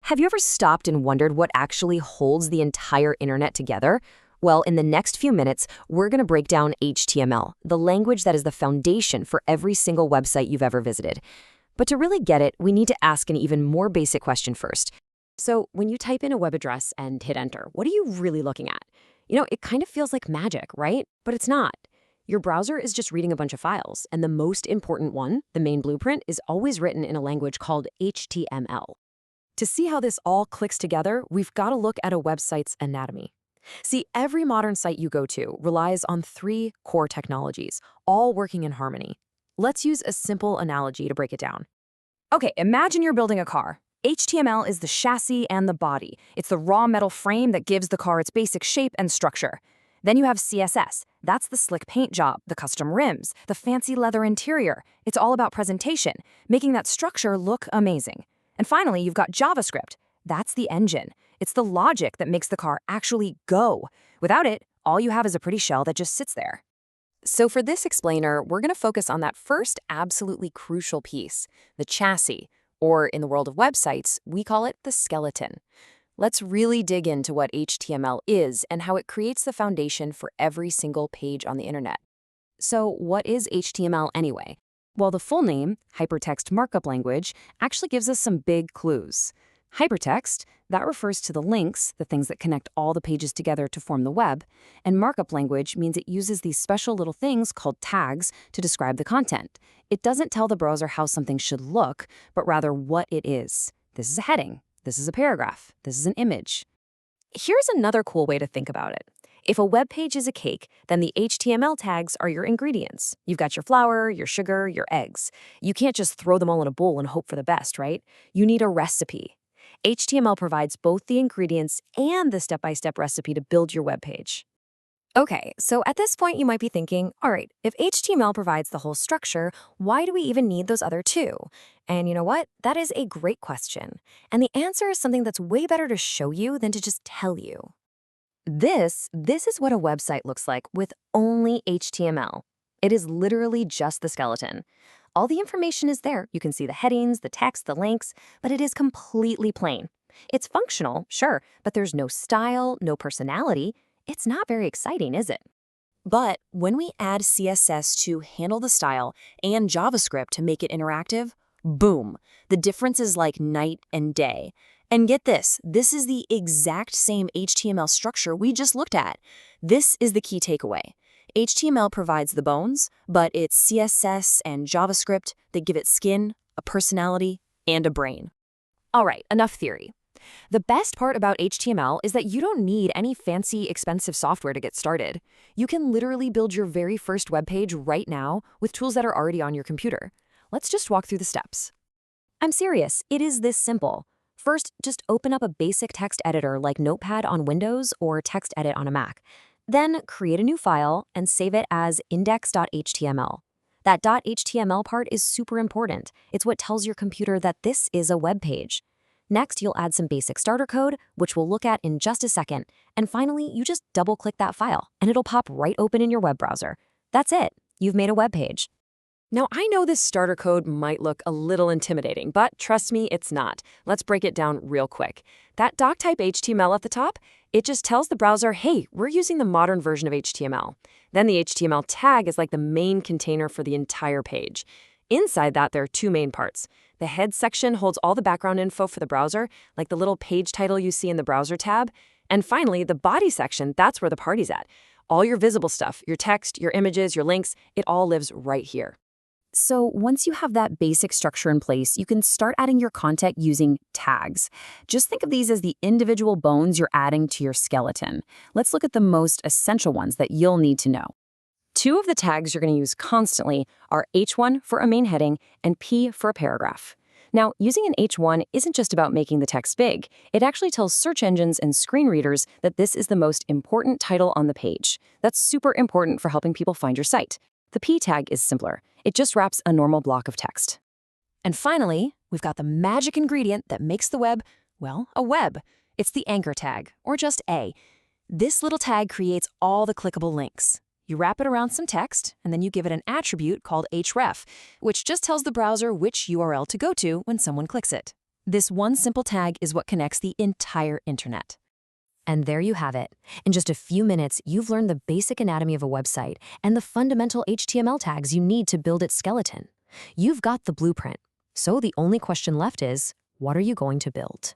Have you ever stopped and wondered what actually holds the entire internet together? Well, in the next few minutes, we're going to break down HTML, the language that is the foundation for every single website you've ever visited. But to really get it, we need to ask an even more basic question first. So, when you type in a web address and hit enter, what are you really looking at? It kind of feels like magic, right? But it's not. Your browser is just reading a bunch of files, and the most important one, the main blueprint, is always written in a language called HTML. To see how this all clicks together, we've got to look at a website's anatomy. See, every modern site you go to relies on three core technologies, all working in harmony. Let's use a simple analogy to break it down. Okay, imagine you're building a car. HTML is the chassis and the body. It's the raw metal frame that gives the car its basic shape and structure. Then you have CSS. That's the slick paint job, the custom rims, the fancy leather interior. It's all about presentation, making that structure look amazing. And finally, you've got JavaScript. That's the engine. It's the logic that makes the car actually go. Without it, all you have is a pretty shell that just sits there. So for this explainer, we're going to focus on that first absolutely crucial piece, the chassis, or in the world of websites, we call it the skeleton. Let's really dig into what HTML is and how it creates the foundation for every single page on the internet. So what is HTML anyway? Well, the full name, HyperText Markup Language, actually gives us some big clues. Hypertext, that refers to the links, the things that connect all the pages together to form the web, and markup language means it uses these special little things called tags to describe the content. It doesn't tell the browser how something should look, but rather what it is. This is a heading. This is a paragraph. This is an image. Here's another cool way to think about it. If a web page is a cake, then the HTML tags are your ingredients. You've got your flour, your sugar, your eggs. You can't just throw them all in a bowl and hope for the best, right? You need a recipe. HTML provides both the ingredients and the step-by-step recipe to build your web page. Okay, so at this point you might be thinking, all right, if HTML provides the whole structure, why do we even need those other two? And you know what? That is a great question. And the answer is something that's way better to show you than to just tell you. This is what a website looks like with only HTML. It is literally just the skeleton. All the information is there. You can see the headings, the text, the links, but it is completely plain. It's functional, sure, but there's no style, no personality. It's not very exciting, is it? But when we add CSS to handle the style and JavaScript to make it interactive, boom, the difference is like night and day. And get this is the exact same HTML structure we just looked at. This is the key takeaway. HTML provides the bones, but it's CSS and JavaScript that give it skin, a personality, and a brain. All right, enough theory. The best part about HTML is that you don't need any fancy, expensive software to get started. You can literally build your very first web page right now with tools that are already on your computer. Let's just walk through the steps. I'm serious, it is this simple. First, just open up a basic text editor like Notepad on Windows or TextEdit on a Mac. Then create a new file and save it as index.html. That .html part is super important. It's what tells your computer that this is a web page. Next, you'll add some basic starter code, which we'll look at in just a second. And finally, you just double-click that file, and it'll pop right open in your web browser. That's it. You've made a web page. Now, I know this starter code might look a little intimidating, but trust me, it's not. Let's break it down real quick. That doc-type HTML at the top, it just tells the browser, hey, we're using the modern version of HTML. Then the HTML tag is like the main container for the entire page. Inside that, there are two main parts. The head section holds all the background info for the browser, like the little page title you see in the browser tab. And finally, the body section, that's where the party's at. All your visible stuff, your text, your images, your links, it all lives right here. So once you have that basic structure in place, you can start adding your content using tags. Just think of these as the individual bones you're adding to your skeleton. Let's look at the most essential ones that you'll need to know. Two of the tags you're going to use constantly are H1 for a main heading and P for a paragraph. Now, using an H1 isn't just about making the text big. It actually tells search engines and screen readers that this is the most important title on the page. That's super important for helping people find your site. The P tag is simpler. It just wraps a normal block of text. And finally, we've got the magic ingredient that makes the web, well, a web. It's the anchor tag, or just A. This little tag creates all the clickable links. You wrap it around some text, and then you give it an attribute called href, which just tells the browser which URL to go to when someone clicks it. This one simple tag is what connects the entire internet. And there you have it. In just a few minutes, you've learned the basic anatomy of a website and the fundamental HTML tags you need to build its skeleton. You've got the blueprint. So the only question left is, what are you going to build?